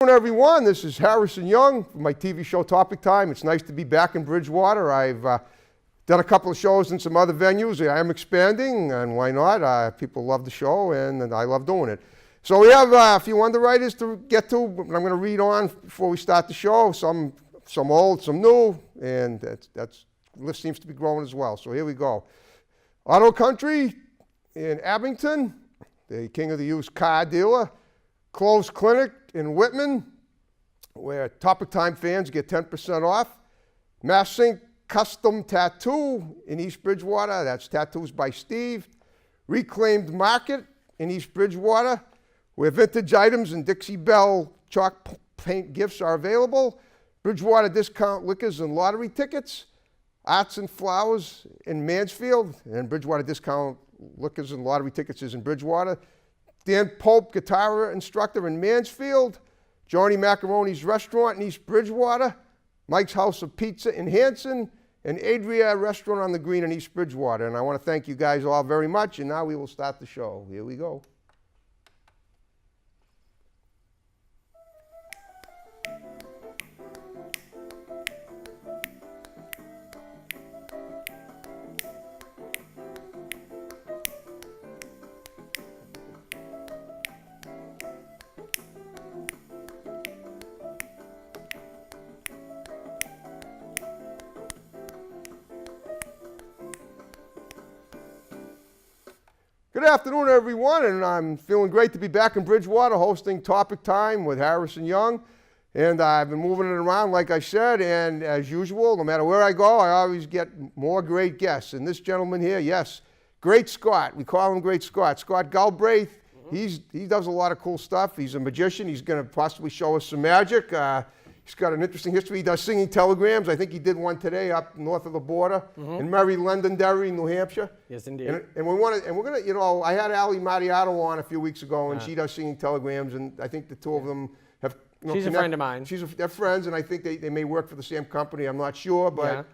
Good afternoon, everyone. This is Harrison Young from my TV show Topic Time. It's nice to be back in Bridgewater. I've done a couple of shows in some other venues. I am expanding, and why not? People love the show, and I love doing it. So we have a few underwriters to get to. I'm going to read on before we start the show. Some old, some new, and that's list seems to be growing as well. So here we go. Auto Country in Abington, the king of the used car dealer. Closed Clinic in Whitman, where Topic Time fans get 10% off. Massink Custom Tattoo in East Bridgewater. That's Tattoos by Steve. Reclaimed Market in East Bridgewater, where vintage items and Dixie Belle chalk paint gifts are available. Bridgewater Discount Liquors and Lottery Tickets. Arts and Flowers in Mansfield. And Bridgewater Discount Liquors and Lottery Tickets is in Bridgewater. Dan Pope, guitar instructor in Mansfield. Johnny Macaroni's Restaurant in East Bridgewater. Mike's House of Pizza in Hanson. And Adria Restaurant on the Green in East Bridgewater. And I want to thank you guys all very much. And now we will start the show. Here we go. Good afternoon, everyone, and I'm feeling great to be back in Bridgewater hosting Topic Time with Harrison Young. And I've been moving it around, like I said, and as usual, no matter where I go, I always get more great guests. And this gentleman here, yes, Great Scott. We call him Great Scott. Scott Galbraith. He does a lot of cool stuff. He's a magician. He's going to possibly show us some magic. He's got an interesting history. He does singing telegrams. I think he did one today up north of the border in Mary Londonderry, New Hampshire. Yes, indeed. And we're gonna, you know, I had Ali Mariotto on a few weeks ago, and she does singing telegrams, and I think the two of them have. You know, she's a friend of mine. They're friends, and I think they may work for the same company. I'm not sure, but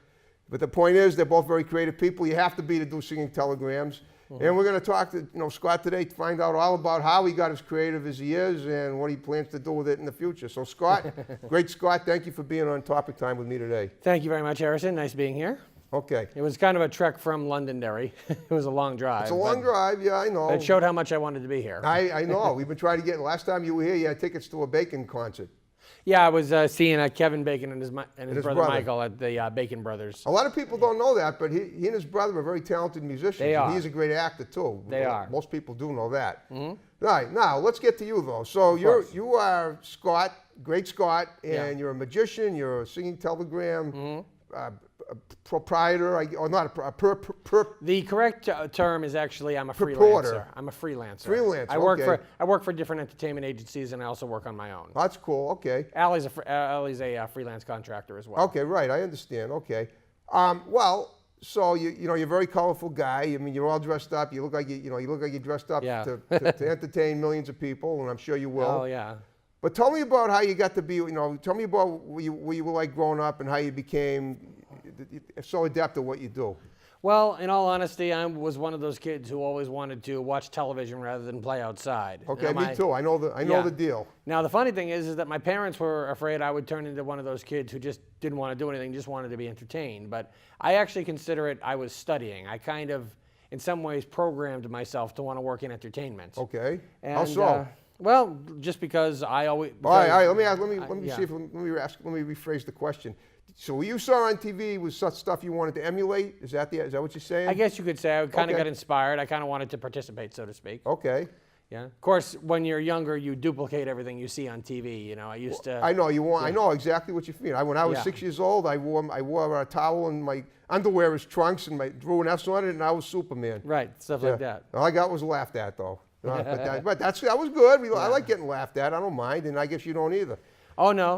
the point is they're both very creative people. You have to be to do singing telegrams. And we're going to talk to Scott today to find out all about how he got as creative as he is and what he plans to do with it in the future. So Scott, Great Scott, thank you for being on Topic Time with me today. Thank you very much, Harrison. Nice being here. Okay. It was kind of a trek from Londonderry. It was a long drive. It's a long drive, yeah, I know. But it showed how much I wanted to be here. I know. We've been trying to get, last time you were here, you had tickets to a Bacon concert. Yeah, I was seeing Kevin Bacon and his brother Michael at the Bacon Brothers. A lot of people don't know that, but he and his brother are very talented musicians. They are. He's a great actor, too. They are. Most people do know that. All right, now let's get to you, though. So you are Scott, Great Scott, and you're a magician, you're a singing telegram proprietor, or not The correct term is actually I'm a Purporter. freelancer. I'm a freelancer. Freelancer, I work for different entertainment agencies, and I also work on my own. That's cool, okay. Allie's a freelance contractor as well. Okay, right, I understand, okay. Well, so you're a very colorful guy. I mean, you're all dressed up. You look like you're dressed up to entertain millions of people, and I'm sure you will. Oh yeah. But tell me about how you got to be, tell me about what you were like growing up and how you became so adept at what you do. Well, in all honesty, I was one of those kids who always wanted to watch television rather than play outside. Okay, me too. I know the deal. Now, the funny thing is that my parents were afraid I would turn into one of those kids who just didn't want to do anything, just wanted to be entertained. But I actually consider it I was studying. I kind of, in some ways, programmed myself to want to work in entertainment. Okay. And, how so? Well, just because I always. All right. Let me rephrase the question. So what you saw on TV was such stuff you wanted to emulate? Is that what you're saying? I guess you could say I kind of got inspired. I kind of wanted to participate, so to speak. Okay. Yeah. Of course, when you're younger, you duplicate everything you see on TV. I used to. I know you want. I know exactly what you mean. When I was 6 years old, I wore a towel and my underwear as trunks and drew an S on it, and I was Superman. Right. Stuff like that. All I got was laughed at, though. But that was good. I like getting laughed at. I don't mind, and I guess you don't either. Oh, no.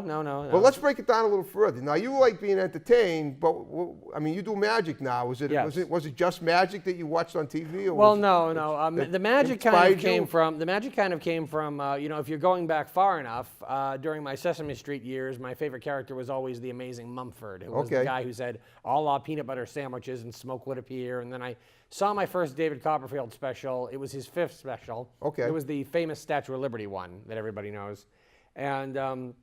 Well, let's break it down a little further. Now, you like being entertained, but I mean, you do magic now. Was it just magic that you watched on TV? Or well, no. The magic kind of came from if you're going back far enough. During my Sesame Street years, my favorite character was always the amazing Mumford. It was the guy who said, "All our peanut butter sandwiches and smoke would appear." And then I saw my first David Copperfield special. It was his 5th special. Okay. It was the famous Statue of Liberty one that everybody knows. And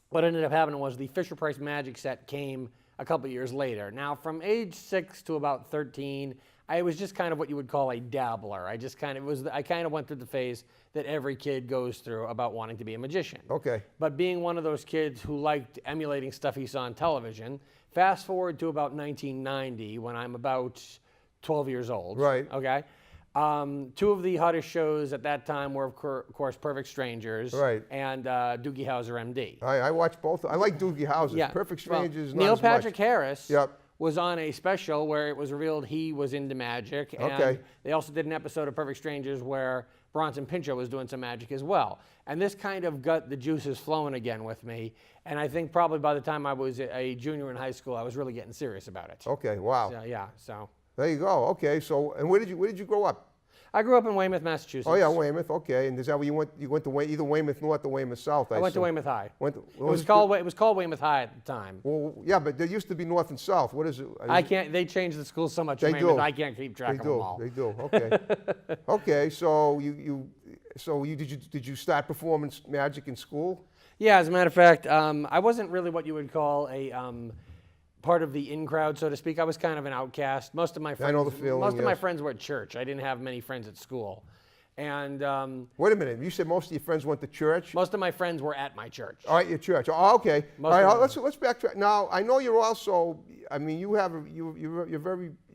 what ended up happening was the Fisher-Price magic set came a couple years later. Now, from age 6 to about 13, I was just kind of what you would call a dabbler. I kind of went through the phase that every kid goes through about wanting to be a magician. Okay. But being one of those kids who liked emulating stuff he saw on television, fast forward to about 1990 when I'm about 12 years old. Right. Okay. Two of the hottest shows at that time were, of course, Perfect Strangers Right. and Doogie Howser, MD. I watched both. I like Doogie Howser. Yeah. Perfect Well, Strangers, not Neil as much. Patrick Harris Yep. was on a special where it was revealed he was into magic. And Okay. they also did an episode of Perfect Strangers where Bronson Pinchot was doing some magic as well. And this kind of got the juices flowing again with me. And I think probably by the time I was a junior in high school, I was really getting serious about it. Okay, wow. So, yeah, so. There you go. Okay, so, and where did you grow up? I grew up in Weymouth, Massachusetts. Oh yeah, Weymouth. Okay, and is that where you went? You went to either Weymouth North or Weymouth South? I went to assume. Weymouth High. Went to, It was called Weymouth High at the time. Well, yeah, but there used to be North and South. What is it? I can't. They changed the schools so much. They in Weymouth, do. I can't keep track They of them do. all. They do. Okay. Okay. So did you start performing magic in school? Yeah, as a matter of fact, I wasn't really what you would call a part of the in crowd, so to speak. I was kind of an outcast. Most of my friends, I know the feeling. Most of my yes. friends were at church. I didn't have many friends at school, and Wait a minute. You said most of your friends went to church. most of my friends were at my church. All right, your church. Oh, okay. Most All of right, them. let's backtrack. Now, I know you're also. I mean, you're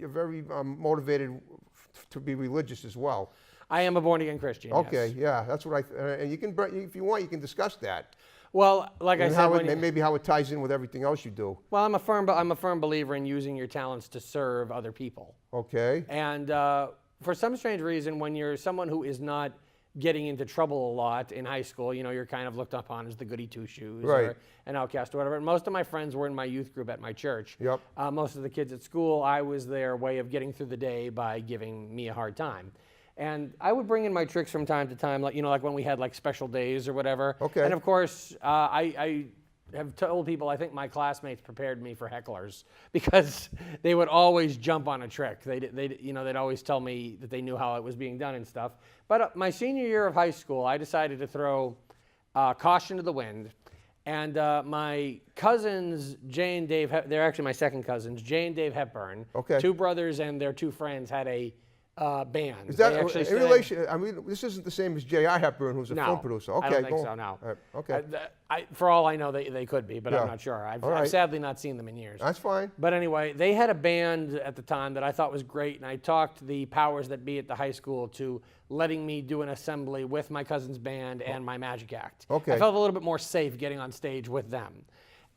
very motivated to be religious as well. I am a born again Christian. Okay, Yes. yeah, that's what and you can, if you want, you can discuss that. Well, like I And said, how when and maybe how it ties in with everything else you do. well, I'm a firm believer in using your talents to serve other people. Okay. And for some strange reason, when you're someone who is not getting into trouble a lot in high school, you know, you're kind of looked upon as the goody two-shoes Right. or an outcast or whatever. And most of my friends were in my youth group at my church. Yep. Most of the kids at school, I was their way of getting through the day by giving me a hard time. And I would bring in my tricks from time to time, like, you know, like when we had like special days or whatever. Okay. And of course, I have told people I think my classmates prepared me for hecklers because they would always jump on a trick. They'd always tell me that they knew how it was being done and stuff. But my senior year of high school, I decided to throw caution to the wind. And my cousins, Jay and Dave, they're actually my second cousins, Jay and Dave Hepburn, Okay. two brothers and their two friends had a band. Is that They actually in sang- relation? I mean, this isn't the same as J.R. Hepburn, who's a No, film producer. Okay, I don't think go so, on. no. All right, okay, For all I know, they could be, but Yeah. I'm not sure. I've All right. sadly not seen them in years. that's fine. But anyway, they had a band at the time that I thought was great, and I talked the powers that be at the high school to letting me do an assembly with my cousin's band and my magic act. Okay. I felt a little bit more safe getting on stage with them.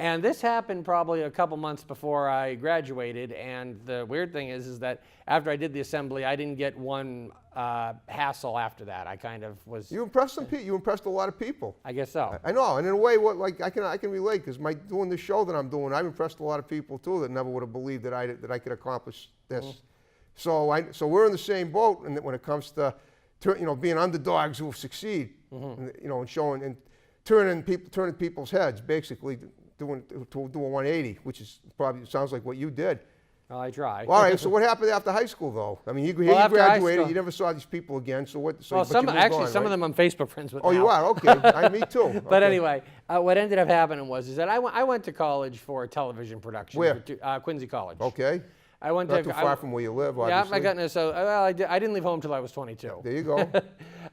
And this happened probably a couple months before I graduated, and the weird thing is that after I did the assembly, I didn't get one hassle after that. I kind of was, You impressed some people. You impressed a lot of people. I guess so. I know, and in a way, I can relate because doing this show that I'm doing, I've impressed a lot of people too that never would have believed that I could accomplish this. So we're in the same boat, and when it comes to being underdogs who succeed, and, and showing and turning people's heads, basically doing a 180, which is probably sounds like what you did. Well, I try. All right, so what happened after high school though? I mean, you Well, after high graduated, school- you never saw these people again. So what? So, Well, but you moved on, some right? of them I'm Facebook friends with Oh, now. you are? Okay. Me too. But Okay. anyway, what ended up happening is that I went to college for television production. Where? Quincy College. Okay. I went Not to too far from where you live, Yeah, obviously. I got an well, I didn't leave home until I was 22. There you go.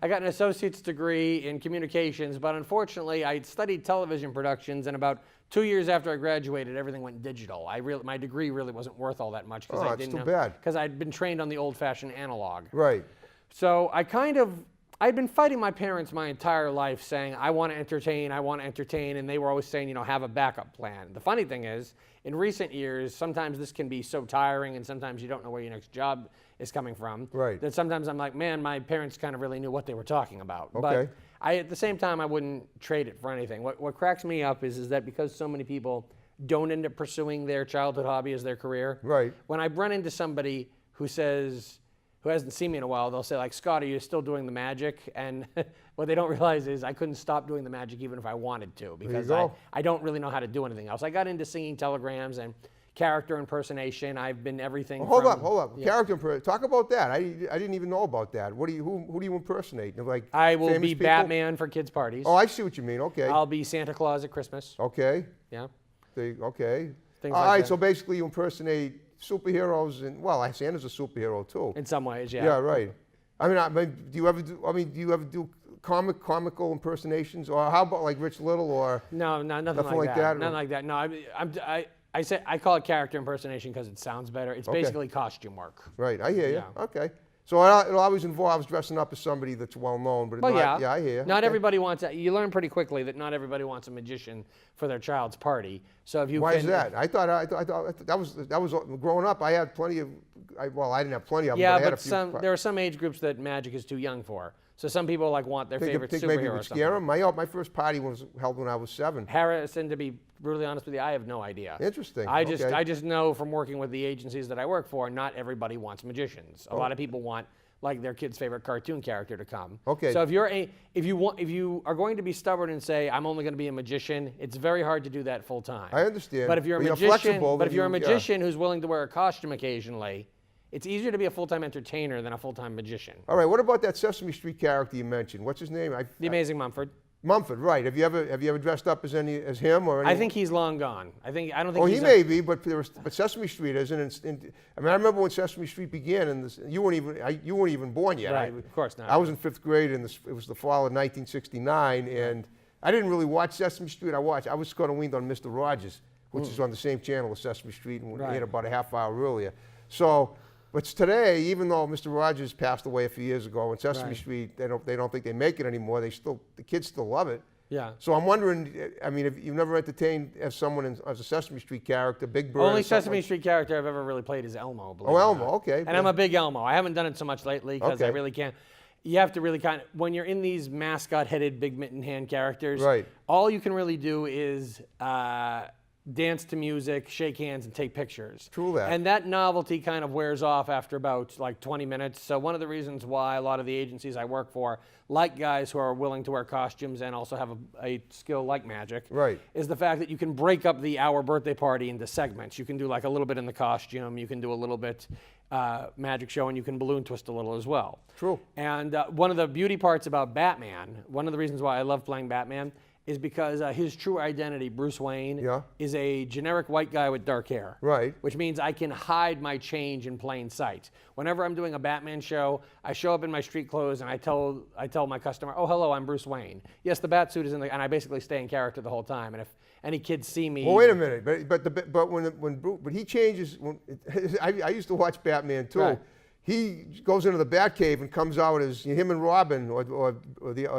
I got an associate's degree in communications, but unfortunately, I studied television productions, and about 2 years after I graduated, everything went digital. My degree really wasn't worth all that much because Oh, I it's didn't too bad. because I'd been trained on the old-fashioned analog. Right. So I'd been fighting my parents my entire life saying, I want to entertain, and they were always saying, have a backup plan. The funny thing is, in recent years, sometimes this can be so tiring and sometimes you don't know where your next job is coming from. Right. That sometimes I'm like, man, my parents kind of really knew what they were talking about. Okay. But at the same time, I wouldn't trade it for anything. What cracks me up is that because so many people don't end up pursuing their childhood hobby as their career. Right. When I run into somebody who hasn't seen me in a while, they'll say like, Scott, are you still doing the magic? And what they don't realize is I couldn't stop doing the magic even if I wanted to because go. I don't really know how to do anything else. I got into singing telegrams and character impersonation. I've been everything. Hold up. Yeah. Talk about that. I didn't even know about that. Who do you impersonate? Like I will famous be people? Batman for kids' parties. Oh, I see what you mean. Okay. I'll be Santa Claus at Christmas. Okay. Yeah. Okay. Things All like right. that. So basically, you impersonate superheroes, and well, Santa's a superhero too. In some ways, yeah. Yeah. Right. I mean, do you ever do comical impersonations, or how about like Rich Little, or No, nothing like that. Nothing like that. No, I call it character impersonation because it sounds better. It's basically costume work. Right, I hear you. Yeah. Okay. So it always involves dressing up as somebody that's well known, but Well, I hear you. Not Okay. everybody wants. You learn pretty quickly that not everybody wants a magician for their child's party. So if you Why can, is that? I thought that was growing up. I had plenty of. I didn't have plenty of them. Yeah, but I had a but few. there are some age groups that magic is too young for. So some people want their favorite Think superhero maybe it or would something. scare them. My first party was held when I was 7. Harrison, to be brutally honest with you, I have no idea. Interesting. I Okay. just know from working with the agencies that I work for, not everybody wants magicians. A lot of people want like their kid's favorite cartoon character to come. Okay. So if you are going to be stubborn and say I'm only going to be a magician, it's very hard to do that full time. I understand. But if you're a But you're magician, flexible, but if then you're a you- yeah. magician who's willing to wear a costume occasionally, it's easier to be a full-time entertainer than a full-time magician. All right. What about that Sesame Street character you mentioned? What's his name? The Amazing Mumford. Mumford, right? Have you ever dressed up as him or? I think he's long gone. I don't think. Oh, he's he may be, but Sesame Street isn't. I mean, I remember when Sesame Street began, and you weren't even born yet. Right, of course not. I was in 5th grade, and it was the fall of 1969, and I didn't really watch Sesame Street. I was kind of weaned on Mr. Rogers, which is on the same channel as Sesame Street, and Right. aired about a half hour earlier. So, but today, even though Mr. Rogers passed away a few years ago, and Sesame Right. Street, they don't think they make it anymore. The kids still love it. Yeah. So I'm wondering, I mean, if you've never entertained as someone as a Sesame Street character, Big Bird. Only or something Sesame Street character I've ever really played is Elmo. believe Oh, it or Elmo, not. okay. And I'm a big Elmo. I haven't done it so much lately because I Okay. really can't. You have to really when you're in these mascot-headed, big mitten hand characters, Right. all you can really do is dance to music, shake hands, and take pictures. True that. And that novelty kind of wears off after about like 20 minutes. So one of the reasons why a lot of the agencies I work for like guys who are willing to wear costumes and also have a skill like magic Right. is the fact that you can break up the hour birthday party into segments. You can do like a little bit in the costume, you can do a little bit magic show, and you can balloon twist a little as well. True. And one of the beauty parts about Batman, one of the reasons why I love playing Batman, is because his true identity, Bruce Wayne, Yeah. is a generic white guy with dark hair. Right. Which means I can hide my change in plain sight. Whenever I'm doing a Batman show, I show up in my street clothes and I tell my customer, "Oh, hello, I'm Bruce Wayne." Yes, the bat suit is and I basically stay in character the whole time. And if any kids see me, Well, wait a minute. But he changes. I used to watch Batman too. Right. He goes into the Batcave and comes out as him and Robin or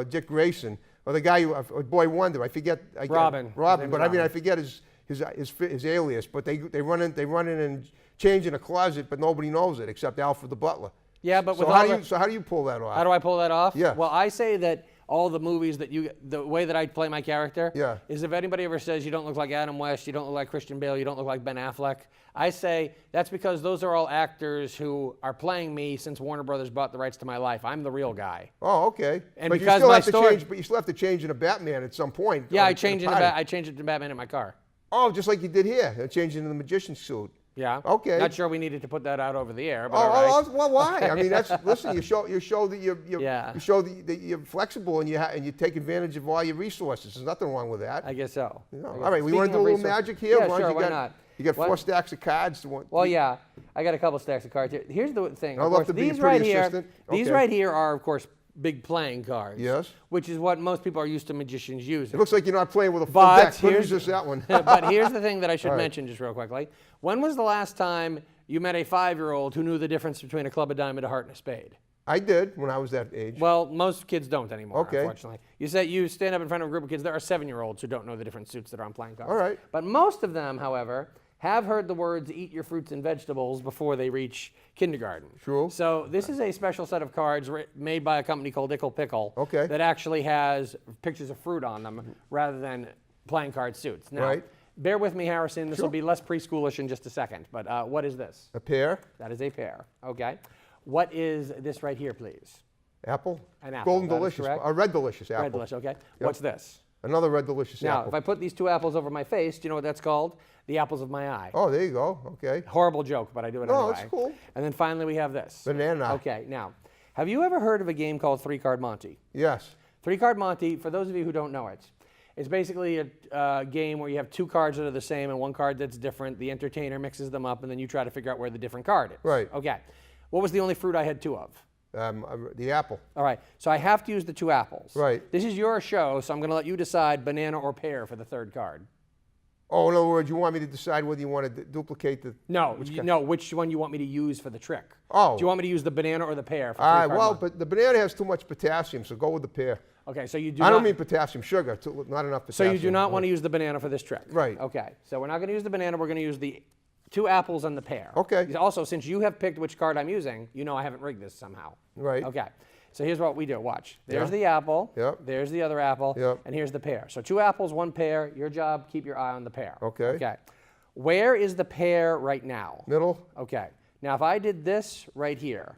Dick Grayson or the guy or Boy Wonder. I forget. Robin. Robin. His But name's I mean, I Robin. forget his alias. But they run in and change in a closet, but nobody knows it except Alfred the butler. Yeah, but So with how all do the- you so how do you pull that off? How do I pull that off? Yeah. Well, I say that all the movies the way that I play my character Yeah. is if anybody ever says you don't look like Adam West, you don't look like Christian Bale, you don't look like Ben Affleck, I say that's because those are all actors who are playing me since Warner Brothers bought the rights to my life. I'm the real guy. Oh, okay. And but because you still my have to story- change. But you still have to change into Batman at some point. Yeah, on- I in change a party. I change it to Batman in my car. Oh, just like you did here, changing into the magician suit. Yeah. Okay. Not sure we needed to put that out over the air, but Oh, all right. well, why? I mean, listen. You show that Yeah. you show that you're flexible and you take advantage of all your resources. There's nothing wrong with that. I guess so. You know. I guess All right, so. we want to do a Speaking little of resource- magic here. Yeah, As long as sure, you why got, not? You got What? 4 stacks of cards. Well, yeah, I got a couple stacks of cards here. Here's the thing. I'd Of love course, to be a these pretty right here, assistant. these Okay. right here are, of course, big playing cards. Yes. Which is what most people are used to magicians It using. looks like you're not playing with a full But deck. Let me here's- just that one. But here's the thing that I should All right. mention just real quickly. When was the last time you met a 5-year-old who knew the difference between a club, a diamond, a heart, and a spade? I did when I was that age. Well, most kids don't anymore, Okay. unfortunately. You stand up in front of a group of kids, there are 7-year-olds who don't know the different suits that are on playing cards. All right. But most of them, however, have heard the words "eat your fruits and vegetables" before they reach kindergarten. True. So this is a special set of cards made by a company called Ickle Pickle Okay. that actually has pictures of fruit on them rather than playing card suits. Now, Right. bear with me, Harrison. This will Sure. be less preschoolish in just a second. But what is this? A pear, That is a pear. Okay. What is this right here, please? apple, An apple, golden that is delicious, correct. a red delicious apple. Red delicious. Okay. What's this? Another red delicious Now, apple. if I put these 2 apples over my face, do you know what that's called? The apples of my eye. Oh, there you go. Okay. Horrible joke, but I do it No, anyway. it's cool. And then finally we have this. Banana. Okay, now, have you ever heard of a game called 3-Card Monte? Yes. 3-Card Monte, for those of you who don't know it, it's basically a game where you have 2 cards that are the same and 1 card that's different. The entertainer mixes them up, and then you try to figure out where the different card is. Right. Okay. What was the only fruit I had 2 of? The apple. All right. So I have to use the 2 apples. Right. This is your show, so I'm going to let you decide banana or pear for the 3rd card. Oh, in other words, you want me to decide whether you want to duplicate the... No, which one you want me to use for the trick. Oh. Do you want me to use the banana or the pear for 3 All right, card well, Monte? but the banana has too much potassium, so go with the pear. Okay, so you do I not... don't mean potassium, sugar, not enough So potassium. you do not want to use the banana for this trick? Right. Okay, so we're not going to use the banana, we're going to use the 2 apples and the pear. Okay. Also, since you have picked which card I'm using, you know I haven't rigged this somehow. Right. Okay, so here's what we do, watch. There's Yeah. the apple, Yep. there's the other apple, Yep. and here's the pear. So 2 apples, 1 pear, your job, keep your eye on the pear. Okay. Okay. Where is the pear right now? Middle, Okay, now if I did this right here,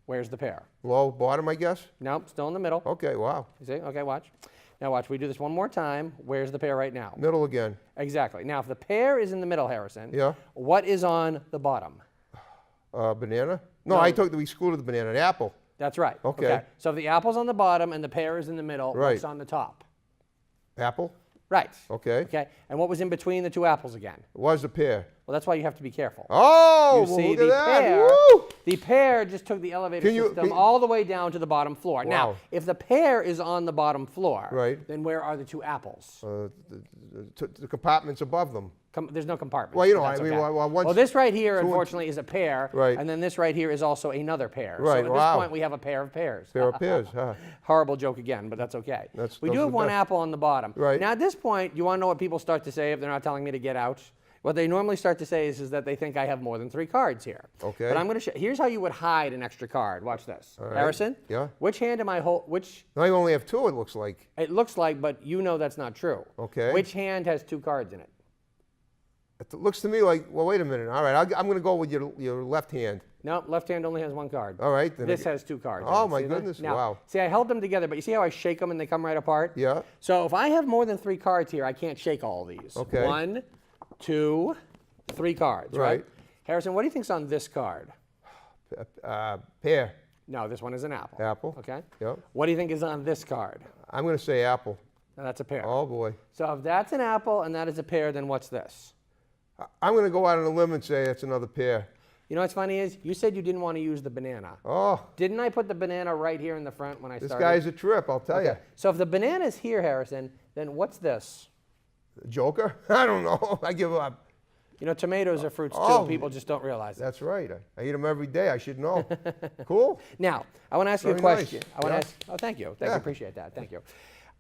where's the pear? low, bottom, I guess? Nope, still in the middle. Okay, wow. You see? Okay, watch. Now watch, we do this one more time. Where's the pear right now? Middle again. Exactly. Now, if the pear is in the middle, Harrison, Yeah. what is on the bottom? Banana? No, No. I took we excluded the banana. The apple. That's right. Okay. So if the apple's on the bottom and the pear is in the middle, Right. what's on the top? Apple? Right. Okay. Okay. And what was in between the 2 apples again? It was a pear. Well, that's why you have to be careful. Oh, You well, see, look the at that. pear, Woo! the pear just took the elevator system all the way down to the bottom floor. Now, Wow. if the pear is on the bottom floor, Right. then where are the 2 apples? The compartments above them. There's no compartment. Well, you know, but that's I mean, okay. well, once- well, this right here, 2 and unfortunately, is a pear. Right. And then this right here is also another pear. Right, So at wow. this point, we have a pair of pears. Pair of pears, huh? Horrible joke again, but that's okay. We those do are have the 1 best. apple on the bottom. Right. Now, at this point, you want to know what people start to say if they're not telling me to get out? What they normally start to say is that they think I have more than 3 cards here. Okay. But I'm going to show. Here's how you would hide an extra card. Watch this. right. Harrison? Yeah. Which hand am I holding? Which? Now you only have 2, it looks like. It looks like, but you know that's not true. Okay. Which hand has 2 cards in it? It looks to me like, well, wait a minute. All right, I'm going to go with your left hand. No, left hand only has 1 card. All right. Then This has 2 cards. Oh, in it. my See that? goodness, Now, wow. See, I held them together, but you see how I shake them and they come right apart? Yeah. So if I have more than 3 cards here, I can't shake all of these. Okay. 1, 2, 3 cards, right? Right. Harrison, what do you think's on this card? Pear. No, this one is an apple. Apple. Okay. Yep. What do you think is on this card? I'm going to say apple. No, that's a pear. Oh, boy. So if that's an apple and that is a pear, then what's this? I'm going to go out on a limb and say it's another pear. You know what's funny is you said you didn't want to use the banana. Oh, Didn't I put the banana right here in the front when I this started? guy's a trip, I'll tell you. So if the banana's here, Harrison, then what's this? Joker? I don't know. I give up. You know, tomatoes are fruits too. Oh. People just don't realize it. That's right. I eat them every day. I should know. Cool. Now, I want to ask you a Very nice. question. I want Yeah. to ask. Oh, thank you. Thank you. Yeah. Appreciate that. Thank you.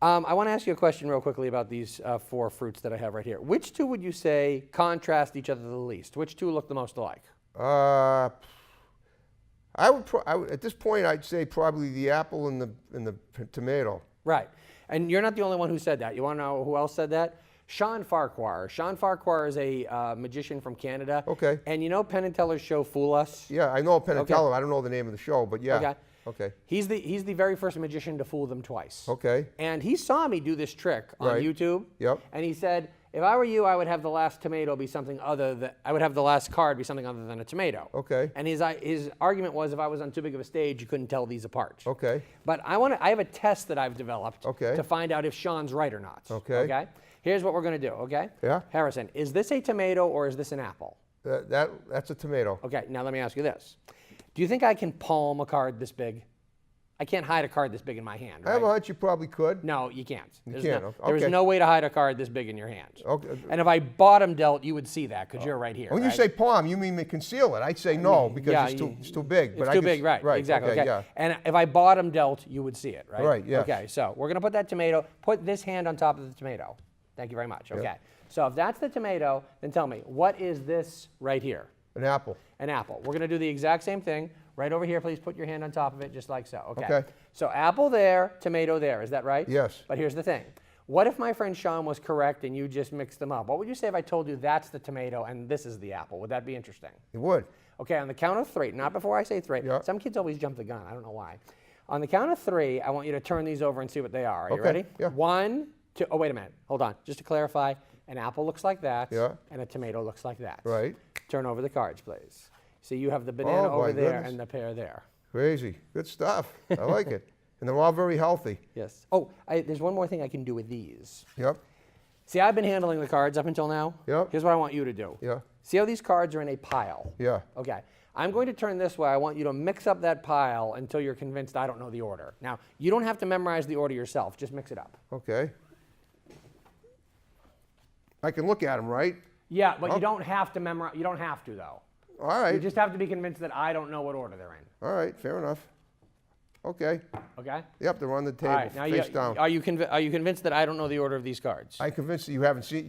I want to ask you a question real quickly about these 4 fruits that I have right here. Which 2 would you say contrast each other the least? Which 2 look the most alike? I would at this point, I'd say probably the apple and the tomato. Right. And you're not the only one who said that. You want to know who else said that? Sean Farquhar. Sean Farquhar is a magician from Canada. Okay. And you know Penn and Teller's show Fool Us? Yeah, I know Penn and Okay. Teller. I don't know the name of the show, but yeah. Okay. Okay. He's the very first magician to fool them twice. Okay. And he saw me do this trick on Right. YouTube. Yep. And he said, if I were you, I would have the last tomato be something other than, I would have the last card be something other than a tomato. Okay. And his argument was if I was on too big of a stage, you couldn't tell these apart. Okay. But I have a test that I've developed Okay. to find out if Sean's right or not. Okay. Okay. Here's what we're going to do, okay? Yeah. Harrison, is this a tomato or is this an apple? That's a tomato. Okay, now let me ask you this. Do you think I can palm a card this big? I can't hide a card this big in my hand, I have a right? hunch you probably could. No, you can't. There's can't, no, okay. There's no way to hide a card this big in your hand. Okay. And if I bottom dealt, you would see that because you're right here. When you right? say palm, you mean conceal it. I'd say no because yeah, it's too big. It's but I too could big, right? Exactly. Okay, Okay. yeah. And if I bottom dealt, you would see it, right? Right, yes. Okay. So we're gonna put that tomato. Put this hand on top of the tomato. Thank you very much. Okay. So if that's the tomato, then tell me what is this right here? An apple. An apple. We're gonna do the exact same thing. Right over here, please put your hand on top of it, just like so. Okay. Okay. So apple there, tomato there. Is that right? Yes. But here's the thing. What if my friend Sean was correct and you just mixed them up? What would you say if I told you that's the tomato and this is the apple? Would that be interesting? It would. Okay, on the count of 3, not before I say 3. Yeah. Some kids always jump the gun. I don't know why. On the count of 3, I want you to turn these over and see what they are. Are you Okay, ready? yeah. 1, Oh, wait a minute. Hold on. Just to clarify, an apple looks like that, Yeah. and a tomato looks like that. Right. Turn over the cards, please. See, you have the banana Oh, over my there goodness. and the pear there. Crazy. Good stuff. I like it. And they're all very healthy. Yes. Oh, there's one more thing I can do with these. Yep. See, I've been handling the cards up until now. Yep. Here's what I want you to do. Yeah. See how these cards are in a pile? Yeah. Okay. I'm going to turn this way. I want you to mix up that pile until you're convinced I don't know the order. Now, you don't have to memorize the order yourself. Just mix it up. Okay. I can look at them, right? Yeah, but you don't have to memorize. You don't have to, though. All right. You just have to be convinced that I don't know what order they're in. All right. Fair enough. Okay. Okay? Yep. They're on the table, All right. Now, face down. are you convinced that I don't know the order of these cards? I'm convinced that you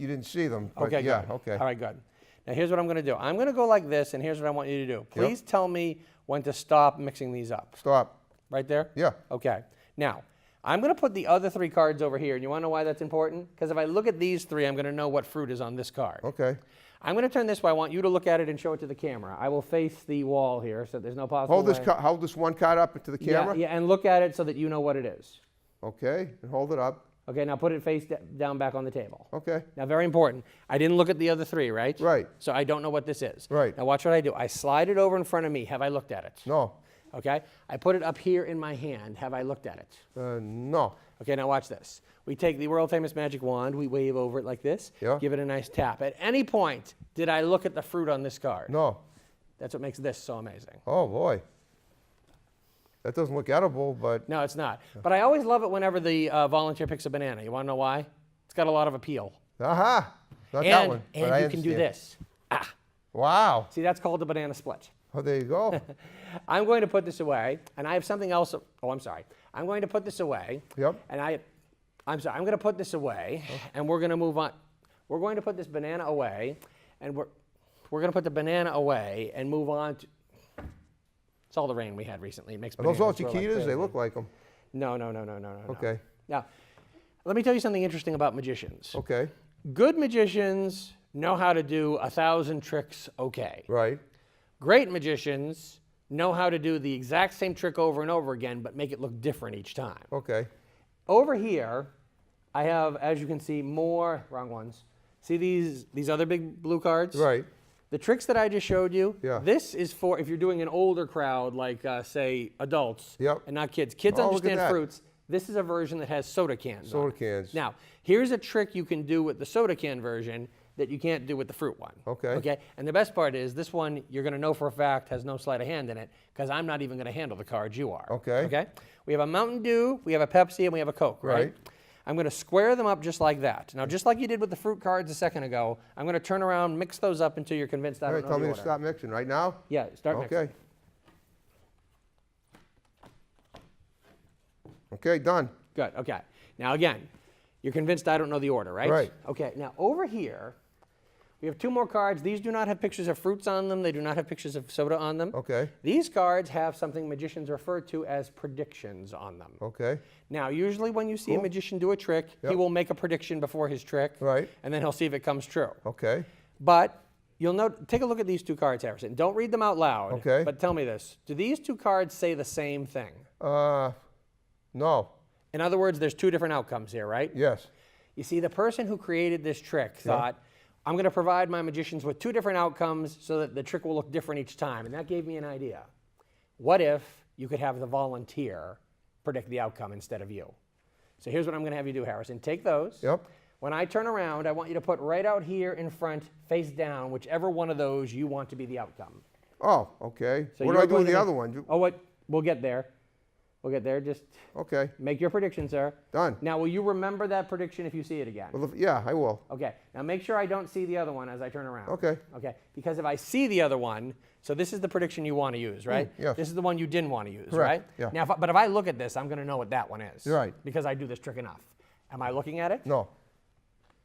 didn't see them. But Okay, yeah. good. Okay. All right, good. Now, here's what I'm going to do. I'm going to go like this, and here's what I want you to do. Please tell me when to stop mixing these up. Stop. Right there? Yeah. Okay. Now, I'm going to put the other 3 cards over here. And you want to know why that's important? Because if I look at these 3, I'm going to know what fruit is on this card. Okay. I'm going to turn this way. I want you to look at it and show it to the camera. I will face the wall here so there's no possible way. Hold this one card up into the camera. Yeah, and look at it so that you know what it is. Okay. And hold it up. Okay, now put it face down back on the table. Okay. Now, very important. I didn't look at the other 3, right? Right. So I don't know what this is. Right. Now, watch what I do. I slide it over in front of me. Have I looked at it? No. Okay. I put it up here in my hand. Have I looked at it? No. Okay, now watch this. We take the world-famous magic wand. We wave over it like this. Yeah. Give it a nice tap. At any point, did I look at the fruit on this card? No. That's what makes this so amazing. Oh, boy. That doesn't look edible, but No, it's not. But I always love it whenever the volunteer picks a banana. You want to know why? It's got a lot of appeal. aha. Not that one. but And I you can do understand. this. Ah, Wow. see, that's called the banana split. Oh, there you go. I'm going to put this away, and I have something else. Oh, I'm sorry. I'm going to put this away. Yep. And I'm sorry. I'm going to put this away, and we're going to move on. We're going to put this banana away, and we're going to put the banana away and move on to. It's all the rain we had recently. It makes Are those all bananas grow like chiquitas? They crazy. look like them. No. Okay. Now, let me tell you something interesting about magicians. Okay. Good magicians know how to do 1,000 tricks okay. Right. Great magicians know how to do the exact same trick over and over again, but make it look different each time. Okay. Over here, I have, as you can see, more, wrong ones. See these other big blue cards? Right. The tricks that I just showed you, Yeah. this is for if you're doing an older crowd, like, say, adults Yep. and not kids. Kids Oh, look at understand that. fruits. This is a version that has soda cans on Soda it. cans. Now, here's a trick you can do with the soda can version that you can't do with the fruit one. Okay. Okay. And the best part is this one you're going to know for a fact has no sleight of hand in it because I'm not even going to handle the cards. You are. Okay. Okay. We have a Mountain Dew, we have a Pepsi, and we have a Coke. Right. Right. I'm going to square them up just like that. Now, just like you did with the fruit cards a second ago, I'm going to turn around, mix those up until you're convinced I All don't right. know Tell the me order. to stop mixing right now. Yeah. Start mixing. Okay. Okay. Done. Good. Okay. Now again, you're convinced I don't know the order, right? Right. Okay. Now over here, we have 2 more cards. These do not have pictures of fruits on them. They do not have pictures of soda on them. Okay. These cards have something magicians refer to as predictions on them. Okay. Now, usually when you see a Cool. magician do a trick, he Yep. will make a prediction before his trick. Right. And then he'll see if it comes true. Okay. But you'll note, take a look at these 2 cards, Harrison. Don't read them out loud. Okay. But tell me this. Do these 2 cards say the same thing? No. In other words, there's 2 different outcomes here, right? Yes. You see, the person who created this trick thought, I'm going to provide my magicians with 2 different outcomes so that the trick will look different each time. And that gave me an idea. What if you could have the volunteer predict the outcome instead of you? So here's what I'm going to have you do, Harrison. Take those. Yep. When I turn around, I want you to put right out here in front, face down, whichever one of those you want to be the outcome. Oh, okay. So What do you're I do going with to the make- other one? Oh, what? We'll get there. We'll get there. Just Okay. make your prediction, sir. Done. Now, will you remember that prediction if you see it again? Well, yeah, I will. Okay, now make sure I don't see the other one as I turn around. Okay. Okay, because if I see the other one, so this is the prediction you want to use, right? yes. This is the one you didn't want to use, Correct, right? yeah. Now, but if I look at this, I'm going to know what that one is. Right. Because I do this trick enough. Am I looking at it? No.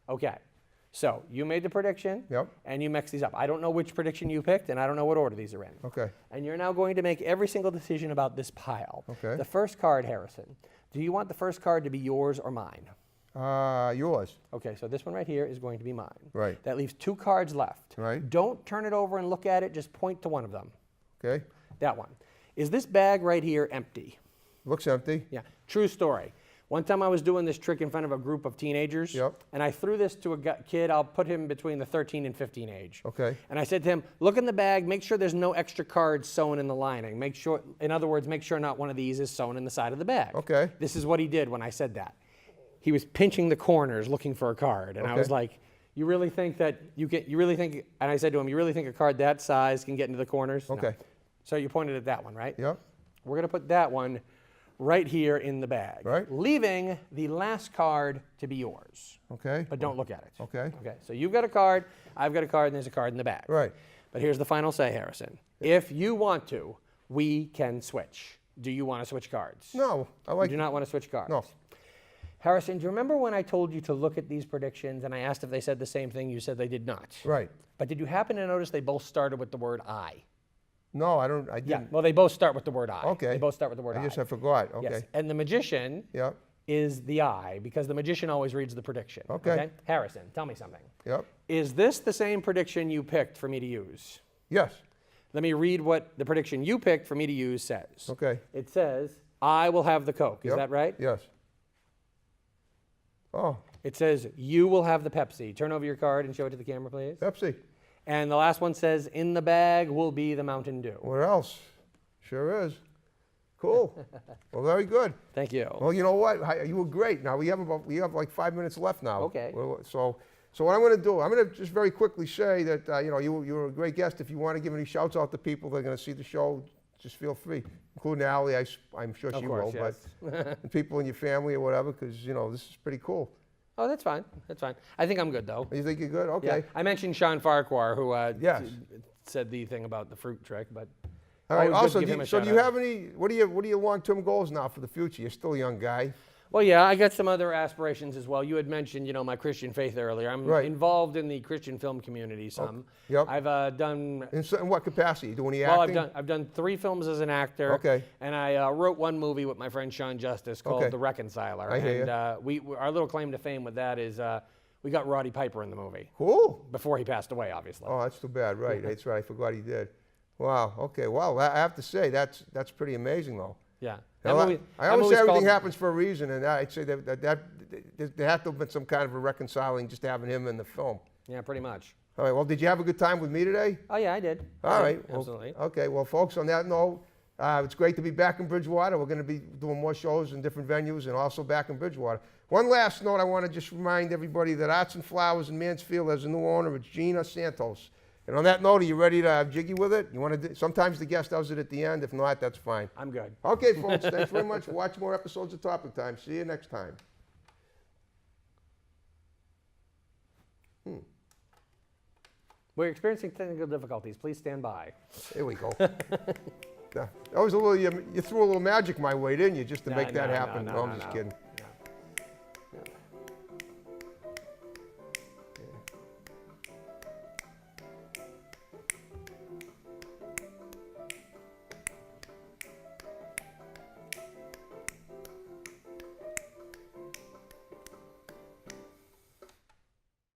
Okay. So you made the prediction. Yep. And you mix these up. I don't know which prediction you picked, and I don't know what order these are in. Okay. And you're now going to make every single decision about this pile. Okay. The first card, Harrison. Do you want the first card to be yours or mine? Yours. Okay, so this one right here is going to be mine. Right. That leaves 2 cards left. Right. Don't turn it over and look at it. Just point to one of them. Okay. That one. Is this bag right here empty? Looks empty. Yeah. True story. One time I was doing this trick in front of a group of teenagers, Yep. and I threw this to a kid. I'll put him between the 13 and 15 age. Okay. And I said to him, look in the bag, make sure there's no extra cards sewn in the lining. Make sure, in other words, make sure not one of these is sewn in the side of the bag. Okay. This is what he did when I said that. He was pinching the corners looking for a card, and I Okay. was like, you really think that you really think, and I said to him, you really think a card that size can get into the corners? No. Okay. So you pointed at that one, right? Yep. We're gonna put that one right here in the bag. Right. Leaving the last card to be yours, Okay. but don't look at it. Okay. Okay, so you've got a card, I've got a card, and there's a card in the bag. Right. But here's the final say, Harrison. If you want to, we can switch. Do you want to switch cards? No, I You like. do not want to switch cards? No. Harrison, do you remember when I told you to look at these predictions and I asked if they said the same thing? You said they did not. Right. But did you happen to notice they both started with the word I? No, I don't. I Yeah, didn't. well, they both start with the word I. Okay. They both start with the word I I. guess I forgot. Okay. Yes. And the magician Yep. is the I because the magician always reads the prediction. Okay. Harrison, tell me something. Yep. Is this the same prediction you picked for me to use? Yes. Let me read what the prediction you picked for me to use says. Okay. It says, I will have the Coke. Is Yep. that right? Yes. Oh, It says, you will have the Pepsi. Turn over your card and show it to the camera, please. Pepsi. And the last one says, in the bag will be the Mountain Dew. What else? Sure is. Cool. Well, very good. Thank you. Well, you know what? You were great. Now we have like 5 minutes left now. Okay. So what I'm going to do, I'm going to just very quickly say that you were a great guest. If you want to give any shouts out to people that are going to see the show, just feel free, including Allie. I'm sure Of she course, will. yes. But and people in your family or whatever, because this is pretty cool. Oh, that's fine. That's fine. I think I'm good, though. You think you're good? Okay. Yeah. I mentioned Sean Farquhar, who Yes. said the thing about the fruit trick, but All right. always good to Also, give him a so do you shout-out. have any? What are your long-term goals now for the future? You're still a young guy. Well, yeah, I got some other aspirations as well. You had mentioned, my Christian faith earlier. I'm Right. involved in the Christian film community some. Yep. I've done In what capacity? Do any well. acting? I've done 3 films as an actor. Okay. And I wrote one movie with my friend Sean Justice called Okay. The Reconciler. I hear and our little claim to fame with that is we got Roddy Piper in the movie Cool. before he passed away, obviously. Oh, that's too bad. Right. That's right. I forgot he did. Wow. Okay. Well, I have to say that's pretty amazing, though. Yeah. Now, That I movie- that always say movie's everything called- happens for a reason, and I'd say that there had to have been some kind of a reconciling just having him in the film. Yeah, pretty much. All right. Well, did you have a good time with me today? Oh yeah, I did. All right. Well, Absolutely. okay. Well, folks, on that note, it's great to be back in Bridgewater. We're going to be doing more shows in different venues and also back in Bridgewater. One last note, I want to just remind everybody that Arts and Flowers in Mansfield has a new owner. It's Gina Santos. And on that note, are you ready to jiggy with it? You want to? Sometimes the guest does it at the end. If not, that's fine. I'm good. Okay, folks. Thanks very much. Watch more episodes of Topic Time. See you next time. We're experiencing technical difficulties. Please stand by. There we go. That was a little. You threw a little magic my way, didn't you, just to No, make that no, happen? no, No, I'm no, just no. kidding.